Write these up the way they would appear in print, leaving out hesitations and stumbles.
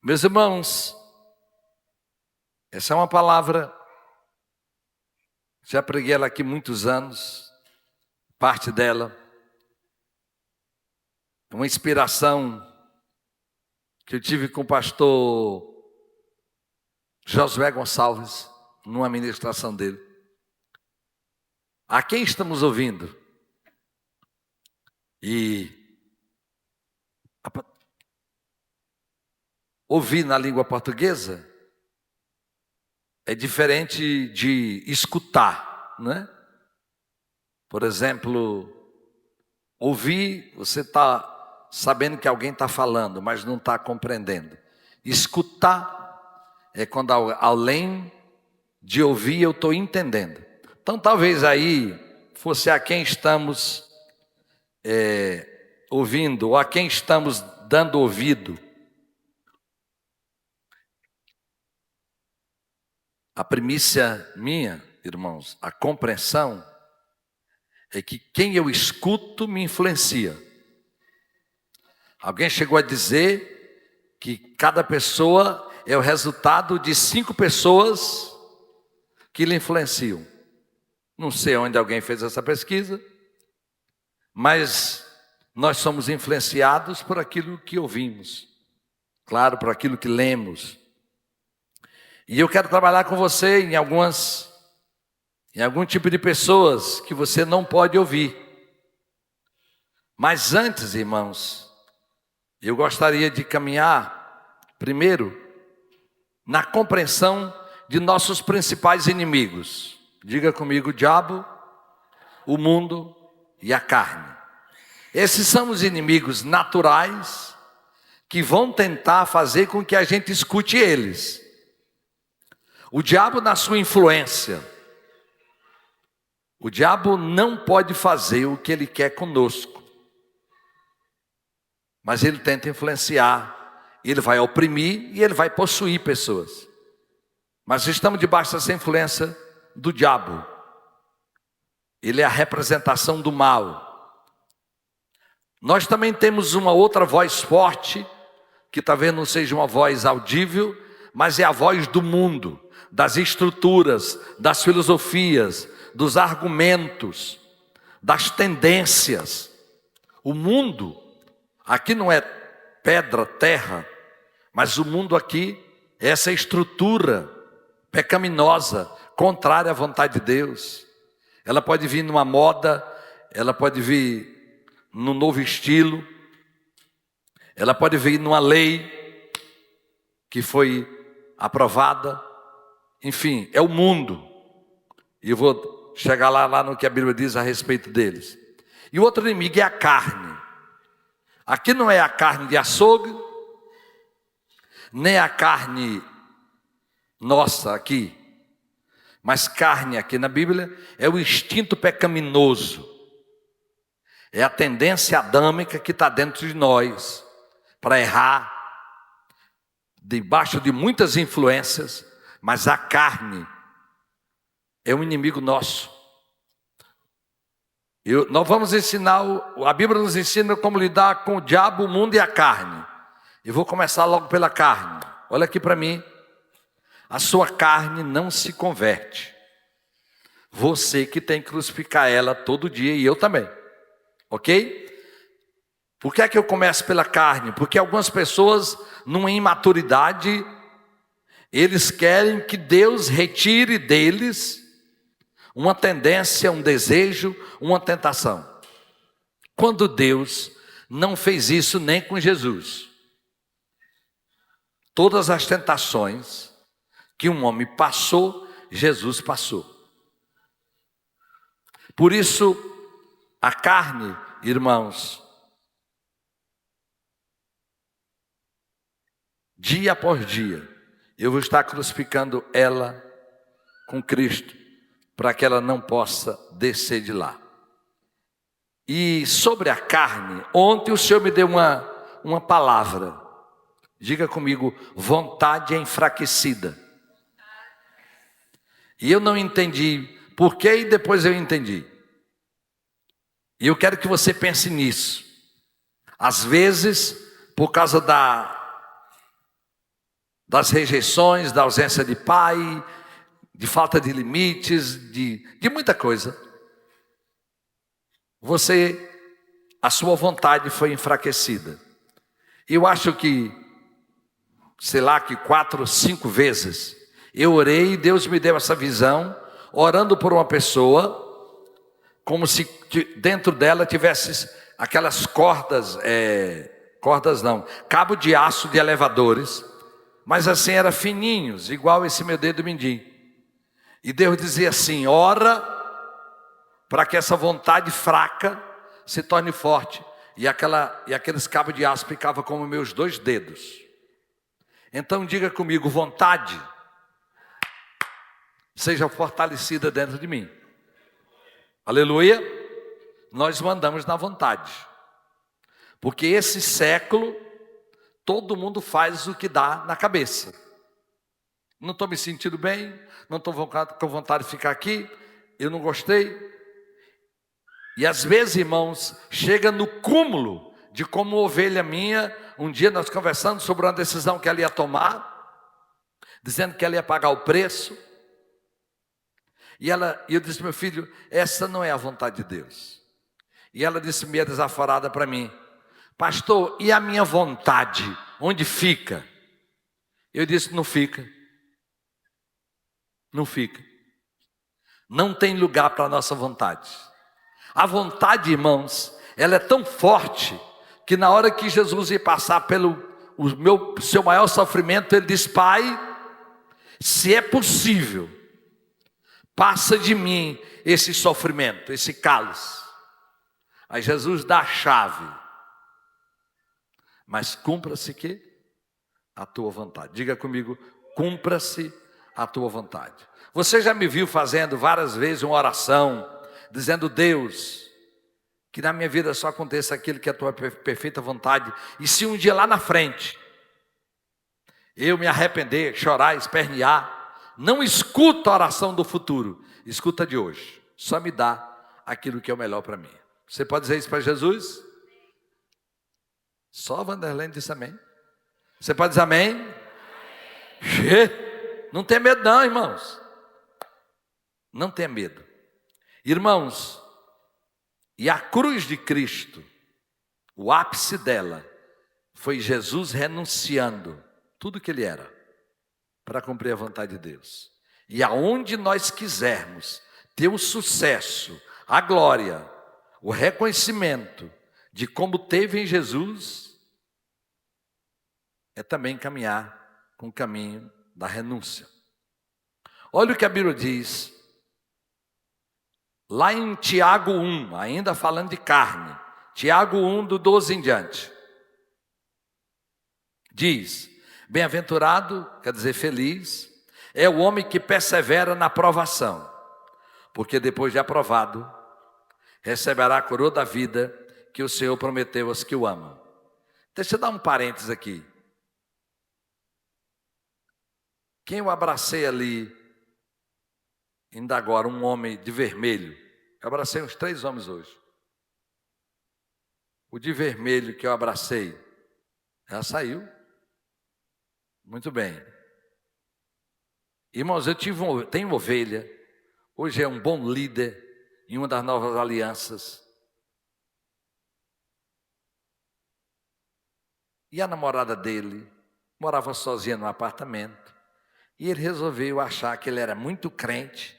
Meus irmãos, essa é uma palavra, já preguei ela aqui muitos anos, parte dela, é uma inspiração que eu tive com o pastor Josué Gonçalves, numa ministração dele. A quem estamos ouvindo? Ouvir na língua portuguesa é diferente de escutar, né? Por exemplo, ouvir, você está sabendo que alguém está falando, mas não está compreendendo. Escutar é quando além de ouvir eu estou entendendo. Então talvez aí fosse a quem estamos ouvindo, ou a quem estamos dando ouvido. A primícia minha, irmãos, a compreensão é que quem eu escuto me influencia. Alguém chegou a dizer que cada pessoa é o resultado de 5 pessoas que lhe influenciam. Não sei onde alguém fez essa pesquisa, mas nós somos influenciados por aquilo que ouvimos, claro, por aquilo que lemos. E eu quero trabalhar com você em algum tipo de pessoas que você não pode ouvir. Mas antes, irmãos, eu gostaria de caminhar primeiro na compreensão de nossos principais inimigos. Diga comigo: o diabo, o mundo e a carne. Esses são os inimigos naturais que vão tentar fazer com que a gente escute eles. O diabo, na sua influência, o diabo não pode fazer o que ele quer conosco, mas ele tenta influenciar, ele vai oprimir e ele vai possuir pessoas. Mas estamos debaixo dessa influência do diabo. Ele é a representação do mal. Nós também temos uma outra voz forte, que talvez não seja uma voz audível, mas é a voz do mundo, das estruturas, das filosofias, dos argumentos, das tendências. O mundo aqui não é pedra, terra, mas o mundo aqui é essa estrutura pecaminosa, contrária à vontade de Deus. Ela pode vir numa moda, ela pode vir num novo estilo, ela pode vir numa lei que foi aprovada. Enfim, é o mundo. E eu vou chegar lá no que a Bíblia diz a respeito deles. E o outro inimigo é a carne. Aqui não é a carne de açougue, nem a carne nossa aqui, mas carne aqui na Bíblia é o instinto pecaminoso. É a tendência adâmica que está dentro de nós para errar, debaixo de muitas influências. Mas a carne é um inimigo nosso. Nós vamos ensinar, a Bíblia nos ensina como lidar com o diabo, o mundo e a carne. Eu vou começar logo pela carne. Olha aqui para mim. A sua carne não se converte. Você que tem que crucificar ela todo dia, e eu também. Ok? Por que é que eu começo pela carne? Porque algumas pessoas, numa imaturidade, eles querem que Deus retire deles uma tendência, um desejo, uma tentação. Quando Deus não fez isso nem com Jesus. Todas as tentações que um homem passou, Jesus passou. Por isso, a carne, irmãos, dia após dia, eu vou estar crucificando ela com Cristo, para que ela não possa descer de lá. E sobre a carne, ontem o Senhor me deu uma palavra. Diga comigo: vontade enfraquecida. E eu não entendi por quê, e depois eu entendi. E eu quero que você pense nisso. Às vezes, por causa das rejeições, da ausência de pai, de falta de limites, de muita coisa. A sua vontade foi enfraquecida. Eu acho que, sei lá, que 4 ou 5 vezes eu orei e Deus me deu essa visão, orando por uma pessoa, como se dentro dela tivesse aquelas cabo de aço de elevadores, mas assim era fininhos, igual esse meu dedo mindinho. E Deus dizia assim: ora para que essa vontade fraca se torne forte. E aqueles cabos de aço ficavam como meus 2 dedos. Então diga comigo: vontade seja fortalecida dentro de mim. Aleluia. Nós mandamos na vontade, porque esse século todo mundo faz o que dá na cabeça. Não estou me sentindo bem, não estou com vontade de ficar aqui, eu não gostei. E às vezes, irmãos, chega no cúmulo de como ovelha minha. Um dia nós conversando sobre uma decisão que ela ia tomar, dizendo que ela ia pagar o preço. E eu disse: meu filho, essa não é a vontade de Deus. E ela disse meio desaforada para mim: pastor, e a minha vontade, onde fica? Eu disse: não fica. Não fica. Não tem lugar para a nossa vontade. A vontade, irmãos, ela é tão forte, que na hora que Jesus ia passar pelo seu maior sofrimento, ele disse: pai, se é possível, passa de mim esse sofrimento, esse cálice. Aí Jesus dá a chave: mas cumpra-se que a tua vontade. Diga comigo: cumpra-se a tua vontade. Você já me viu fazendo várias vezes uma oração, dizendo: Deus, que na minha vida só aconteça aquilo que é a tua perfeita vontade. E se um dia lá na frente eu me arrepender, chorar, espernear, não escuta a oração do futuro, escuta a de hoje. Só me dá aquilo que é o melhor para mim. Você pode dizer isso para Jesus? Só Vanderlei disse amém. Você pode dizer amém? Não tem medo não, irmãos. Não tenha medo. Irmãos, e a cruz de Cristo, o ápice dela, foi Jesus renunciando tudo que ele era, para cumprir a vontade de Deus. E aonde nós quisermos ter o sucesso, a glória, o reconhecimento de como teve em Jesus, é também caminhar com o caminho da renúncia. Olha o que a Bíblia diz, lá em Tiago 1, ainda falando de carne, Tiago 1, do 12 em diante, diz: bem-aventurado, quer dizer feliz, é o homem que persevera na provação, porque depois de aprovado, receberá a coroa da vida que o Senhor prometeu aos que o amam. Deixa eu dar um parênteses aqui. Quem eu abracei ali, ainda agora, um homem de vermelho. Eu abracei uns 3 homens hoje. O de vermelho que eu abracei, já saiu. Muito bem. Irmãos, tenho ovelha. Hoje é um bom líder em uma das novas alianças. E a namorada dele morava sozinha no apartamento. E ele resolveu achar que ele era muito crente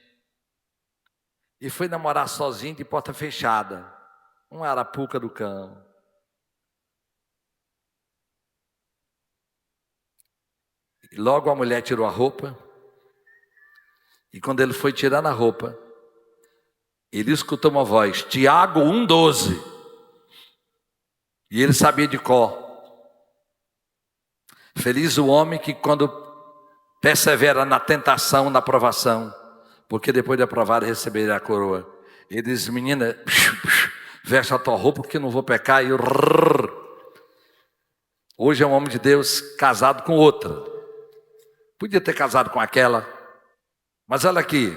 e foi namorar sozinho de porta fechada, uma arapuca do cão. E logo a mulher tirou a roupa, e quando ele foi tirando a roupa, ele escutou uma voz: Tiago 1,12. E ele sabia de cor. Feliz o homem que quando persevera na tentação, na provação, porque depois de aprovado receberá a coroa. Ele diz: menina, veste a tua roupa porque eu não vou pecar. Hoje é um homem de Deus casado com outra. Podia ter casado com aquela, mas olha aqui,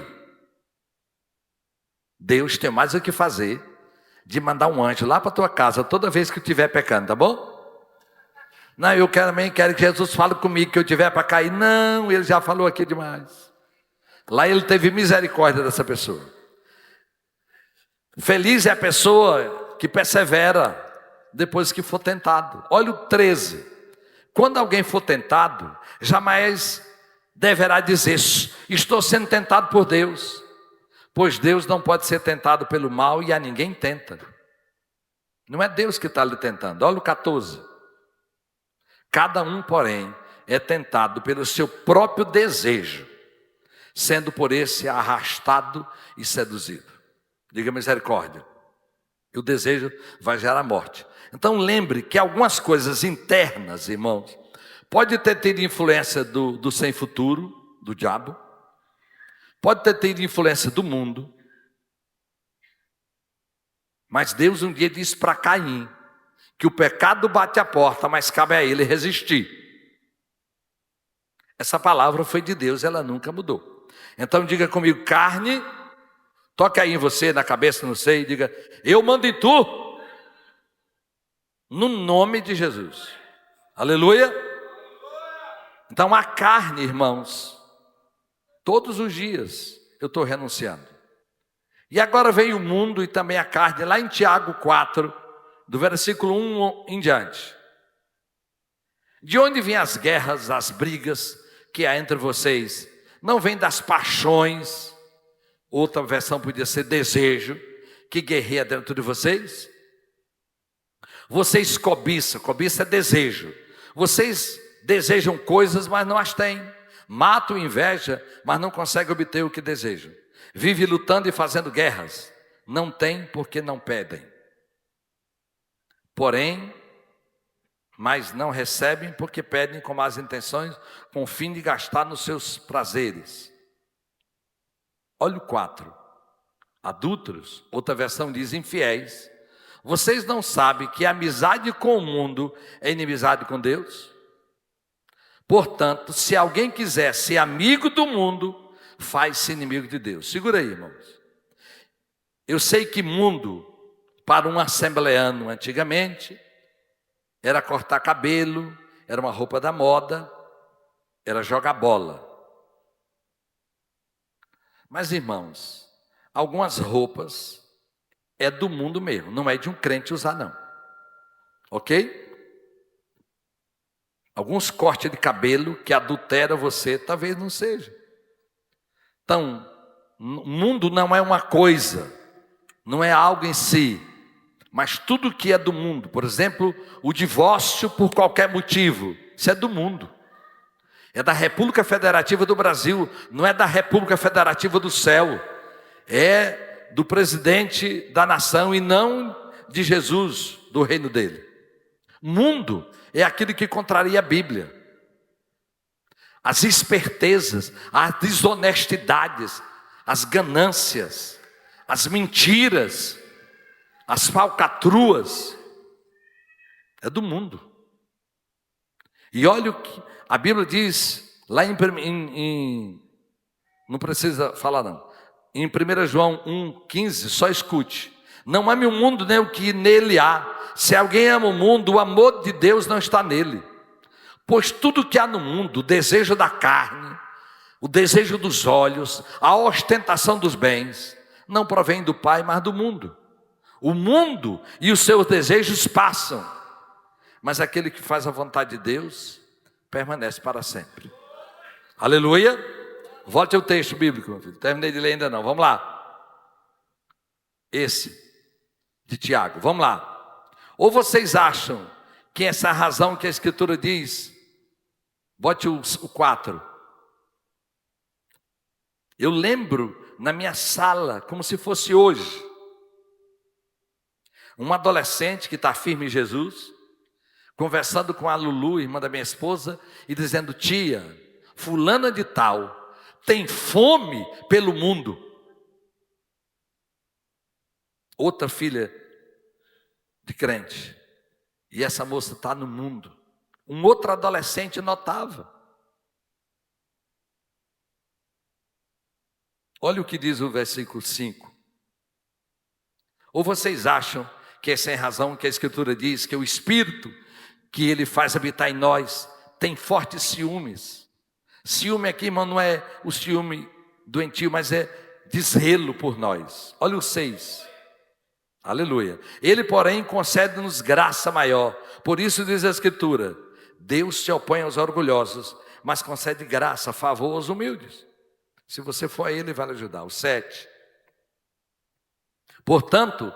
Deus tem mais o que fazer de mandar um anjo lá para tua casa toda vez que estiver pecando, tá bom? Não, eu também quero que Jesus fale comigo, que eu tiver para cair. Não, ele já falou aqui demais. Lá ele teve misericórdia dessa pessoa. Feliz é a pessoa que persevera depois que for tentado. Olha o 13. Quando alguém for tentado, jamais deverá dizer: estou sendo tentado por Deus. Pois Deus não pode ser tentado pelo mal e a ninguém tenta. Não é Deus que está lhe tentando. Olha o 14. Cada um, porém, é tentado pelo seu próprio desejo, sendo por esse arrastado e seduzido. Diga misericórdia. E o desejo vai gerar morte. Então lembre que algumas coisas internas, irmãos, pode ter tido influência do sem futuro, do diabo. Pode ter tido influência do mundo. Mas Deus um dia disse para Caim que o pecado bate a porta, mas cabe a ele resistir. Essa palavra foi de Deus, ela nunca mudou. Então diga comigo: carne, toque aí em você, na cabeça, não sei, diga: eu mando em tu, no nome de Jesus. Aleluia. Então a carne, irmãos, todos os dias eu estou renunciando. E agora vem o mundo e também a carne, lá em Tiago 4, do versículo 1 em diante. De onde vêm as guerras, as brigas que há entre vocês? Não vem das paixões, outra versão podia ser desejo, que guerreia dentro de vocês? Vocês cobiçam, cobiça é desejo. Vocês desejam coisas, mas não as têm. Matam inveja, mas não conseguem obter o que desejam. Vive lutando e fazendo guerras. Não tem porque não pedem. Porém, mas não recebem porque pedem com más intenções, com o fim de gastar nos seus prazeres. Olha o 4. Adúlteros, outra versão diz infiéis. Vocês não sabem que a amizade com o mundo é inimizade com Deus? Portanto, se alguém quiser ser amigo do mundo, faz-se inimigo de Deus. Segura aí, irmãos. Eu sei que mundo, para um assembleano antigamente, era cortar cabelo, era uma roupa da moda, era jogar bola. Mas, irmãos, algumas roupas é do mundo mesmo, não é de um crente usar não. Ok? Alguns cortes de cabelo que adultera você, talvez não seja. Então, o mundo não é uma coisa, não é algo em si, mas tudo que é do mundo, por exemplo, o divórcio por qualquer motivo, isso é do mundo. É da República Federativa do Brasil, não é da República Federativa do céu. É do presidente da nação e não de Jesus, do reino dele. Mundo é aquilo que contraria a Bíblia. As espertezas, as desonestidades, as ganâncias, as mentiras, as falcatruas, é do mundo. E olha o que a Bíblia diz lá não precisa falar não, em 1 João 1,15, só escute: não ame o mundo nem o que nele há. Se alguém ama o mundo, o amor de Deus não está nele. Pois tudo que há no mundo, o desejo da carne, o desejo dos olhos, a ostentação dos bens, não provém do Pai, mas do mundo. O mundo e os seus desejos passam, mas aquele que faz a vontade de Deus permanece para sempre. Aleluia. Volte ao texto bíblico, meu filho. Terminei de ler ainda não, vamos lá. Esse de Tiago, vamos lá. Ou vocês acham que essa razão que a Escritura diz, bote o 4. Eu lembro na minha sala, como se fosse hoje, um adolescente que está firme em Jesus, conversando com a Lulu, irmã da minha esposa, e dizendo: tia, fulana de tal tem fome pelo mundo. Outra filha de crente, e essa moça está no mundo. Um outro adolescente notava. Olha o que diz o versículo 5. Ou vocês acham que é sem razão que a Escritura diz que o Espírito que ele faz habitar em nós, tem fortes ciúmes. Ciúme aqui, irmão, não é o ciúme doentio, mas é de zelo por nós. Olha o 6. Aleluia. Ele, porém, concede-nos graça maior. Por isso diz a Escritura: Deus se opõe aos orgulhosos, mas concede graça, favor aos humildes. Se você for a Ele, Ele vai lhe ajudar. O 7. Portanto,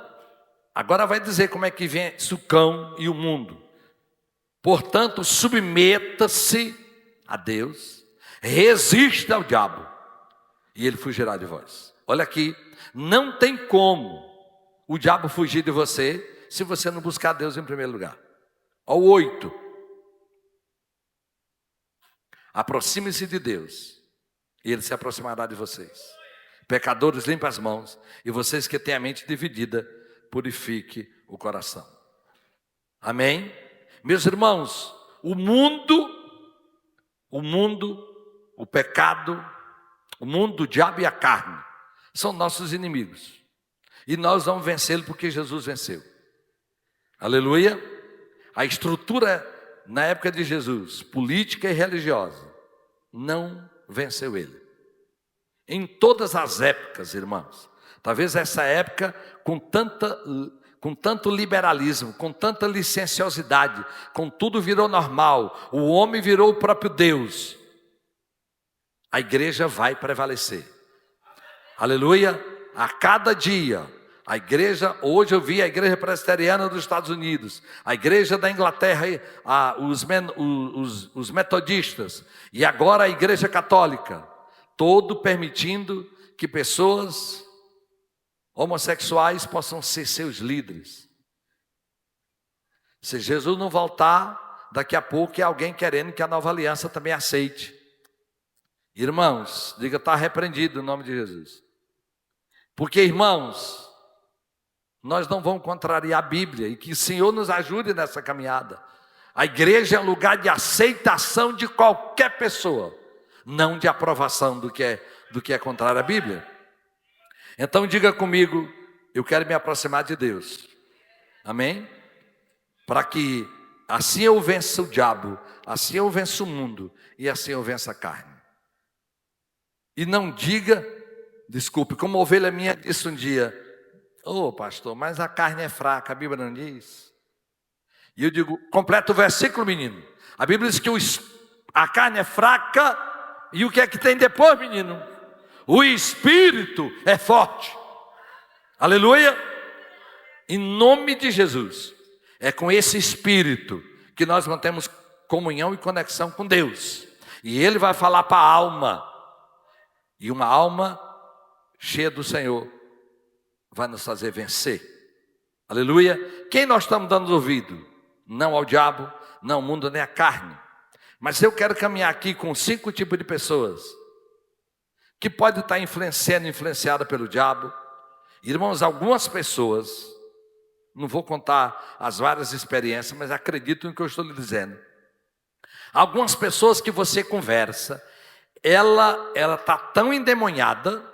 agora vai dizer como é que vem o cão e o mundo. Portanto, submeta-se a Deus, resista ao diabo, e ele fugirá de vós. Olha aqui, não tem como o diabo fugir de você se você não buscar Deus em primeiro lugar. Ao 8. Aproxime-se de Deus, e Ele se aproximará de vocês. Pecadores, limpe as mãos, e vocês que têm a mente dividida, purifique o coração. Amém? Meus irmãos, o pecado, o mundo, o diabo e a carne são nossos inimigos. E nós vamos vencê-lo porque Jesus venceu. Aleluia. A estrutura na época de Jesus, política e religiosa, não venceu ele. Em todas as épocas, irmãos, talvez essa época com tanto liberalismo, com tanta licenciosidade, com tudo virou normal, o homem virou o próprio Deus, a igreja vai prevalecer. Aleluia. A cada dia, a igreja, hoje eu vi a igreja presbiteriana dos Estados Unidos, a igreja da Inglaterra, os metodistas, e agora a igreja católica, todo permitindo que pessoas homossexuais possam ser seus líderes. Se Jesus não voltar, daqui a pouco é alguém querendo que a nova aliança também aceite. Irmãos, diga, está repreendido no nome de Jesus. Porque, irmãos, nós não vamos contrariar a Bíblia, e que o Senhor nos ajude nessa caminhada. A igreja é um lugar de aceitação de qualquer pessoa, não de aprovação do que é contrário à Bíblia. Então diga comigo, eu quero me aproximar de Deus. Amém? Para que assim eu vença o diabo, assim eu vença o mundo, e assim eu vença a carne. E não diga, desculpe, como a ovelha minha disse um dia: ô pastor, mas a carne é fraca, a Bíblia não diz. E eu digo, completa o versículo, menino. A Bíblia diz que a carne é fraca, e o que é que tem depois, menino? O Espírito é forte. Aleluia. Em nome de Jesus, é com esse Espírito que nós mantemos comunhão e conexão com Deus. E Ele vai falar para a alma. E uma alma cheia do Senhor vai nos fazer vencer. Aleluia. Quem nós estamos dando ouvido? Não ao diabo, não ao mundo, nem à carne. Mas eu quero caminhar aqui com 5 tipos de pessoas que pode estar influenciada pelo diabo. Irmãos, algumas pessoas, não vou contar as várias experiências, mas acredito no que eu estou lhe dizendo. Algumas pessoas que você conversa, ela está tão endemoniada,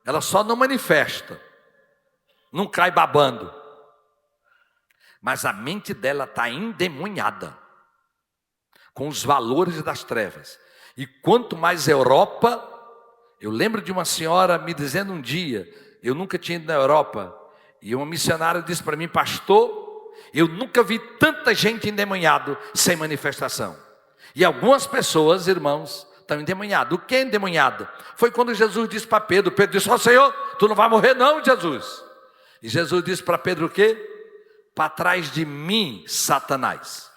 ela só não manifesta, não cai babando, mas a mente dela está endemoniada, com os valores das trevas. E quanto mais Europa, eu lembro de uma senhora me dizendo um dia, eu nunca tinha ido na Europa, e uma missionária disse para mim: pastor, eu nunca vi tanta gente endemoniada sem manifestação. E algumas pessoas, irmãos, estão endemoniadas. O que é endemoniado? Foi quando Jesus disse para Pedro, Pedro disse: ó Senhor, tu não vai morrer não, Jesus. E Jesus disse para Pedro o quê? Para trás de mim, Satanás.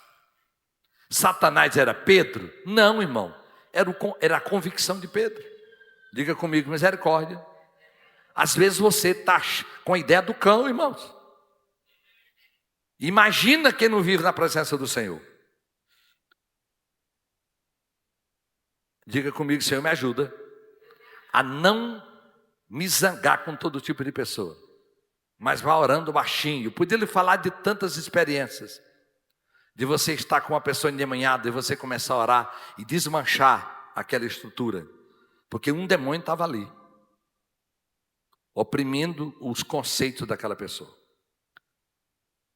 Satanás era Pedro? Não, irmão, era a convicção de Pedro. Diga comigo, misericórdia. Às vezes você está com a ideia do cão, irmãos. Imagina quem não vive na presença do Senhor. Diga comigo, Senhor, me ajuda a não me zangar com todo tipo de pessoa, mas vá orando baixinho. Eu podia lhe falar de tantas experiências, de você estar com uma pessoa endemoniada e você começar a orar e desmanchar aquela estrutura, porque um demônio estava ali, oprimindo os conceitos daquela pessoa.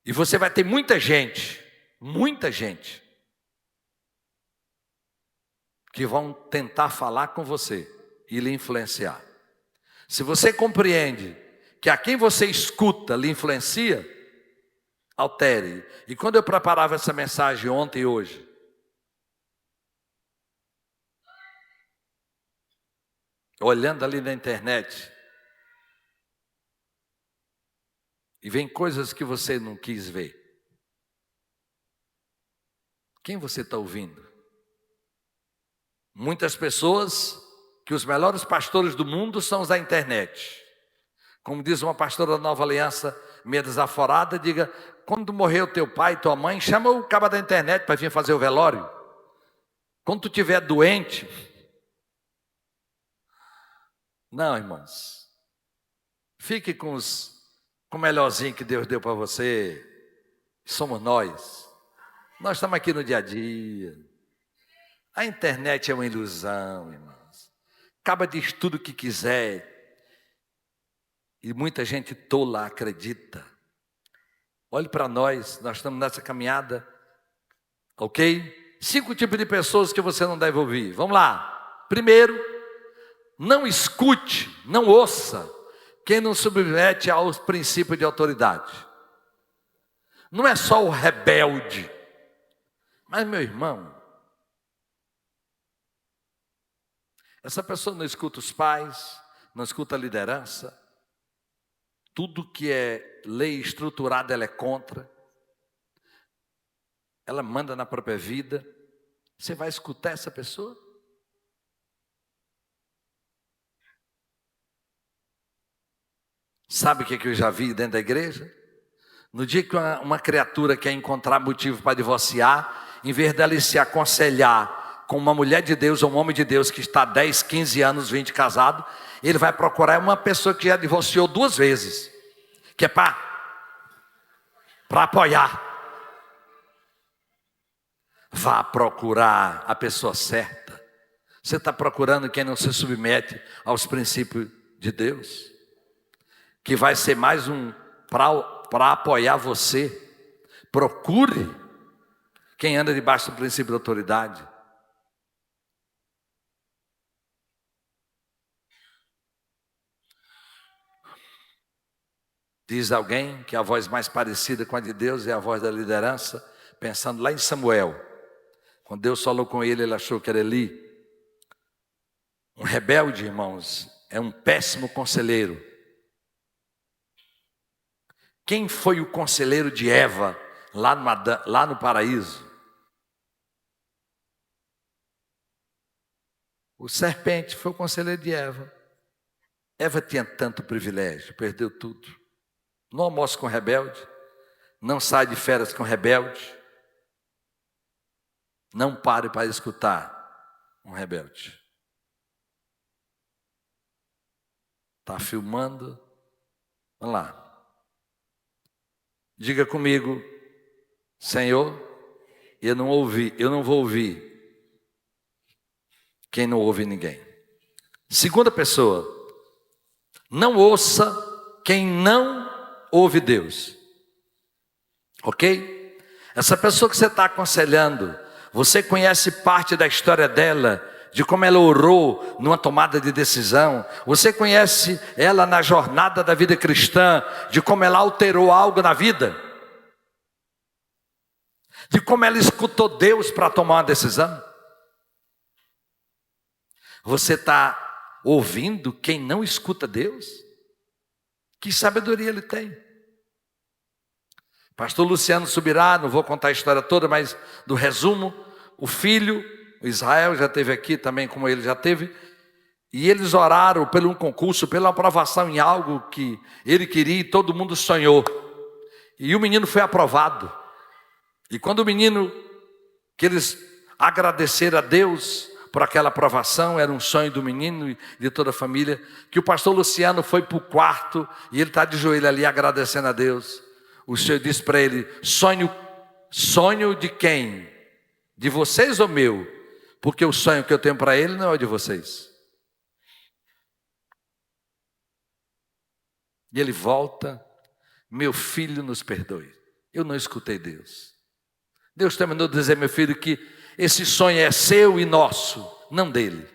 E você vai ter muita gente que vão tentar falar com você e lhe influenciar. Se você compreende que a quem você escuta lhe influencia, altere. E quando eu preparava essa mensagem ontem e hoje, olhando ali na internet, e vem coisas que você não quis ver. Quem você está ouvindo? Muitas pessoas que os melhores pastores do mundo são os da internet. Como diz uma pastora da Nova Aliança, meio desaforada, diga: quando morreu teu pai e tua mãe, chama o cara da internet para vir fazer o velório. Quando tu estiver doente. Não, irmãos. Fique com o melhorzinho que Deus deu para você. Somos nós. Nós estamos aqui no dia a dia. A internet é uma ilusão, irmãos. Acaba diz tudo o que quiser. E muita gente tola acredita. Olhe para nós estamos nessa caminhada. Ok? 5 tipos de pessoas que você não deve ouvir. Vamos lá. Primeiro, não escute, não ouça quem não submete aos princípios de autoridade. Não é só o rebelde. Mas, meu irmão, essa pessoa não escuta os pais, não escuta a liderança. Tudo que é lei estruturada, ela é contra. Ela manda na própria vida. Você vai escutar essa pessoa? Sabe o que eu já vi dentro da igreja? No dia que uma criatura quer encontrar motivo para divorciar, em vez dela se aconselhar com uma mulher de Deus ou um homem de Deus que está 10, 15 anos, 20 casado, ele vai procurar uma pessoa que já divorciou 2 vezes, que é para apoiar. Vá procurar a pessoa certa. Você está procurando quem não se submete aos princípios de Deus, que vai ser mais um para apoiar você. Procure quem anda debaixo do princípio da autoridade. Diz alguém que a voz mais parecida com a de Deus é a voz da liderança, pensando lá em Samuel. Quando Deus falou com ele, ele achou que era Eli. Um rebelde, irmãos, é um péssimo conselheiro. Quem foi o conselheiro de Eva lá no paraíso? O serpente foi o conselheiro de Eva. Eva tinha tanto privilégio, perdeu tudo. Não almoce com rebelde, não sai de férias com rebelde, não pare para escutar um rebelde. Está filmando? Vamos lá. Diga comigo: Senhor, eu não vou ouvir quem não ouve ninguém. Segunda pessoa, não ouça quem não ouve Deus. Ok? Essa pessoa que você está aconselhando, você conhece parte da história dela, de como ela orou numa tomada de decisão. Você conhece ela na jornada da vida cristã, de como ela alterou algo na vida, de como ela escutou Deus para tomar uma decisão. Você está ouvindo quem não escuta Deus? Que sabedoria ele tem? Pastor Luciano Subirá, não vou contar a história toda, mas do resumo, o filho, o Israel já esteve aqui também, como ele já teve, e eles oraram pelo um concurso, pela aprovação em algo que ele queria e todo mundo sonhou. E o menino foi aprovado. E quando o menino, que eles agradeceram a Deus por aquela aprovação, era um sonho do menino e de toda a família, que o pastor Luciano foi para o quarto e ele está de joelho ali agradecendo a Deus. O Senhor disse para ele: sonho de quem? De vocês ou meu? Porque o sonho que eu tenho para ele não é o de vocês. E ele volta: meu filho, nos perdoe, eu não escutei Deus. Deus terminou de dizer: meu filho, que esse sonho é seu e nosso, não dele.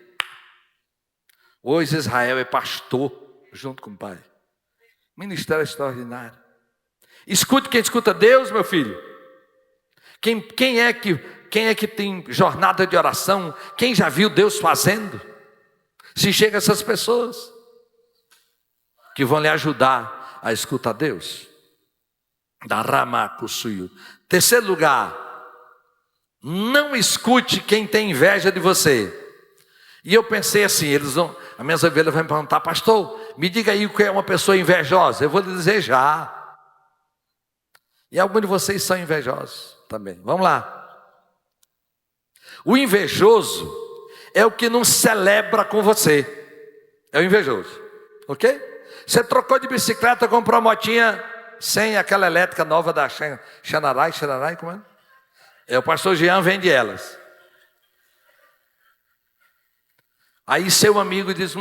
Hoje Israel é pastor junto com o pai. Ministério extraordinário. Escute quem escuta Deus, meu filho. Quem é que tem jornada de oração? Quem já viu Deus fazendo? Se chega essas pessoas que vão lhe ajudar a escutar Deus. Terceiro lugar, não escute quem tem inveja de você. E eu pensei assim, as minhas ovelhas vão me perguntar: pastor, me diga aí o que é uma pessoa invejosa. Eu vou lhe dizer já. E alguns de vocês são invejosos também. Vamos lá. O invejoso é o que não celebra com você. É o invejoso, ok? Você trocou de bicicleta, comprou uma motinha sem aquela elétrica nova da Xanarai, como é? O pastor Jean vende elas. Aí seu amigo diz: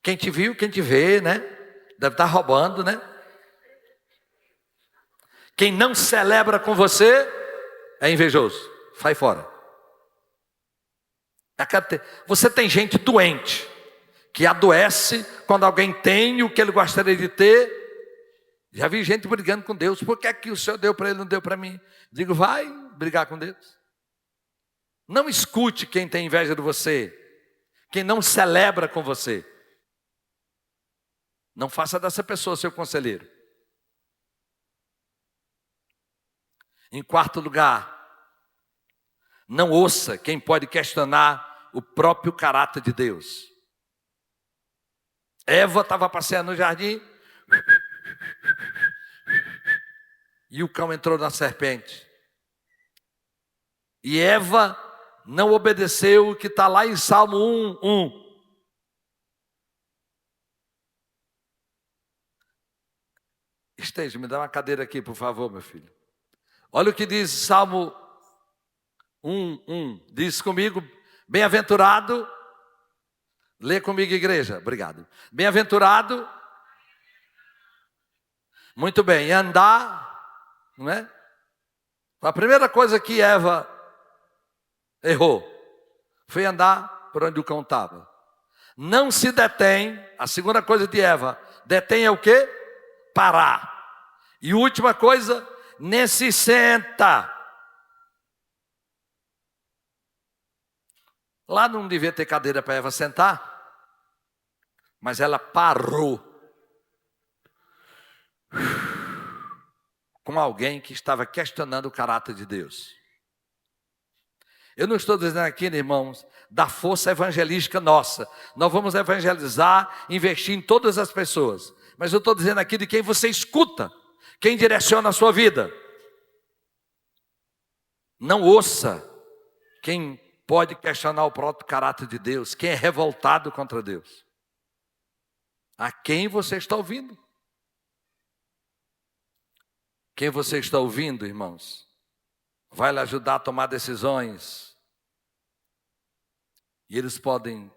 quem te viu, quem te vê, né? Deve estar roubando, né? Quem não celebra com você é invejoso. Sai fora. Você tem gente doente, que adoece quando alguém tem o que ele gostaria de ter. Já vi gente brigando com Deus: por que é que o Senhor deu para ele e não deu para mim? Digo: vai brigar com Deus. Não escute quem tem inveja de você, quem não celebra com você. Não faça dessa pessoa seu conselheiro. Em quarto lugar, não ouça quem pode questionar o próprio caráter de Deus. Eva estava passeando no jardim e o cão entrou na serpente. E Eva não obedeceu o que está lá em Salmo 1:1. Esteja, me dá uma cadeira aqui, por favor, meu filho. Olha o que diz Salmo 1:1. Diz comigo: bem-aventurado. Lê comigo, igreja. Obrigado. Bem-aventurado. Muito bem. Andar, não é? A primeira coisa que Eva errou foi andar por onde o cão estava. Não se detém. A segunda coisa de Eva, detém é o quê? Parar. E última coisa, nem se senta. Lá não devia ter cadeira para Eva sentar, mas ela parou com alguém que estava questionando o caráter de Deus. Eu não estou dizendo aqui, irmãos, da força evangelística nossa. Nós vamos evangelizar, investir em todas as pessoas. Mas eu estou dizendo aqui de quem você escuta, quem direciona a sua vida. Não ouça quem pode questionar o próprio caráter de Deus, quem é revoltado contra Deus. A quem você está ouvindo? Quem você está ouvindo, irmãos, vai lhe ajudar a tomar decisões. E eles podem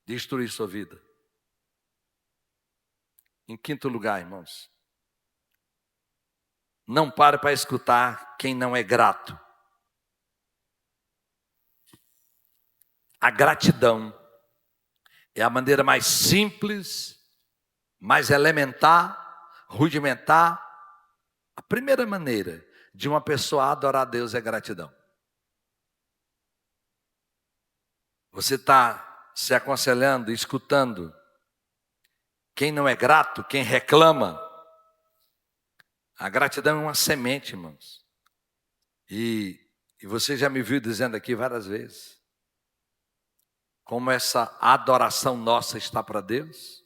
destruir sua vida. Em quinto lugar, irmãos, não pare para escutar quem não é grato. A gratidão é a maneira mais simples, mais elementar, rudimentar. A primeira maneira de uma pessoa adorar a Deus é gratidão. Você está se aconselhando, escutando quem não é grato, quem reclama. A gratidão é uma semente, irmãos. E você já me viu dizendo aqui várias vezes como essa adoração nossa está para Deus.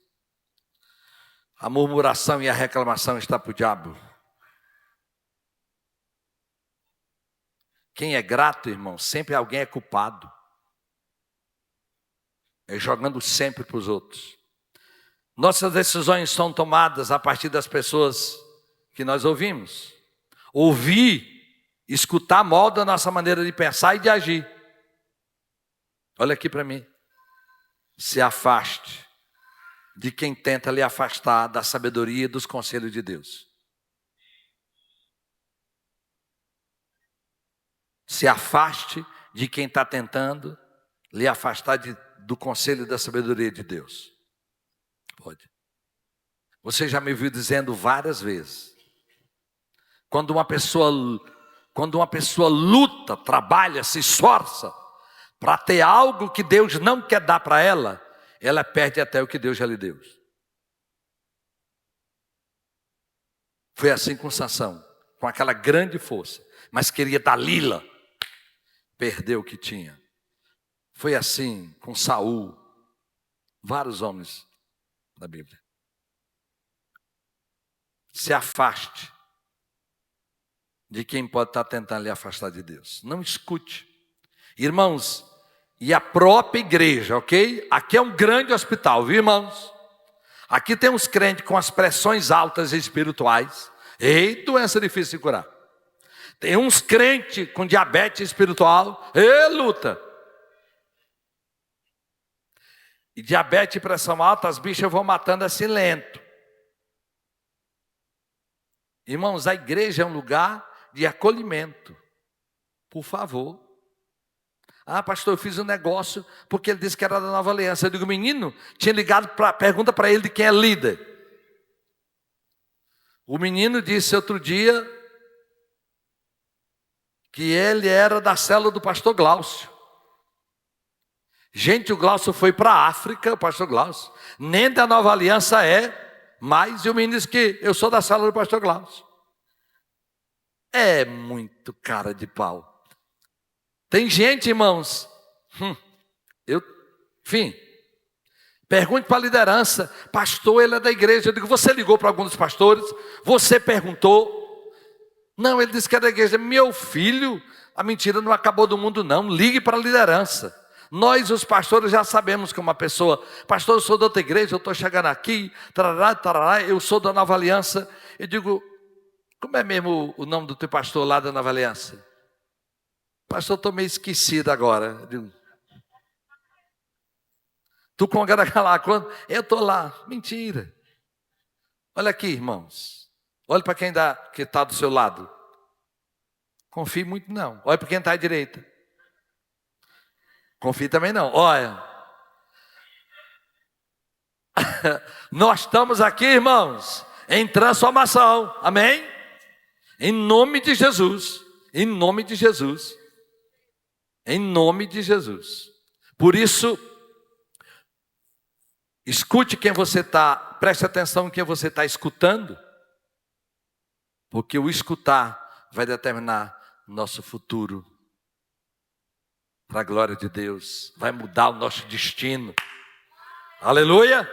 A murmuração e a reclamação está para o diabo. Quem é grato, irmão, sempre alguém é culpado. É jogando sempre para os outros. Nossas decisões são tomadas a partir das pessoas que nós ouvimos. Ouvir, escutar molda a nossa maneira de pensar e de agir. Olha aqui para mim. Se afaste de quem tenta lhe afastar da sabedoria e dos conselhos de Deus. Se afaste de quem está tentando lhe afastar do conselho da sabedoria de Deus? Pode. Você já me viu dizendo várias vezes, quando uma pessoa luta, trabalha, se esforça para ter algo que Deus não quer dar para ela, ela perde até o que Deus já lhe deu. Foi assim com Sansão, com aquela grande força, mas queria Dalila, perdeu o que tinha. Foi assim com Saul, vários homens da Bíblia. Se afaste de quem pode estar tentando lhe afastar de Deus. Não escute. Irmãos, e a própria igreja, ok? Aqui é um grande hospital, viu, irmãos? Aqui tem uns crentes com as pressões altas espirituais. Ei, doença difícil de curar. Tem uns crentes com diabetes espiritual. Ei, luta. E diabetes e pressão alta, as bichas vão matando assim lento. Irmãos, a igreja é um lugar de acolhimento. Por favor. Ah, pastor, eu fiz um negócio porque ele disse que era da Nova Aliança. Eu digo, menino, tinha ligado, pergunta para ele de quem é líder. O menino disse outro dia que ele era da célula do pastor Glaucio. Gente, o Glaucio foi para a África, o pastor Glaucio. Nem da Nova Aliança é, mas o menino disse que eu sou da célula do pastor Glaucio. É muito cara de pau. Tem gente, irmãos, pergunte para a liderança, pastor, ele é da igreja. Eu digo, você ligou para algum dos pastores? Você perguntou? Não, ele disse que é da igreja. Meu filho, a mentira não acabou do mundo não, ligue para a liderança. Nós, os pastores, já sabemos que uma pessoa, pastor, eu sou da outra igreja, eu estou chegando aqui, tarará, tarará, eu sou da Nova Aliança. Eu digo, como é mesmo o nome do teu pastor lá da Nova Aliança? Pastor, estou meio esquecido agora. Eu digo, tu congrega lá quando? Eu estou lá. Mentira. Olha aqui, irmãos. Olha para quem está do seu lado. Confie muito não. Olha para quem está à direita. Confie também não. Olha. Nós estamos aqui, irmãos, em transformação. Amém? Em nome de Jesus. Em nome de Jesus. Em nome de Jesus. Por isso, escute quem você está, preste atenção em quem você está escutando, porque o escutar vai determinar nosso futuro, para a glória de Deus, vai mudar o nosso destino. Aleluia!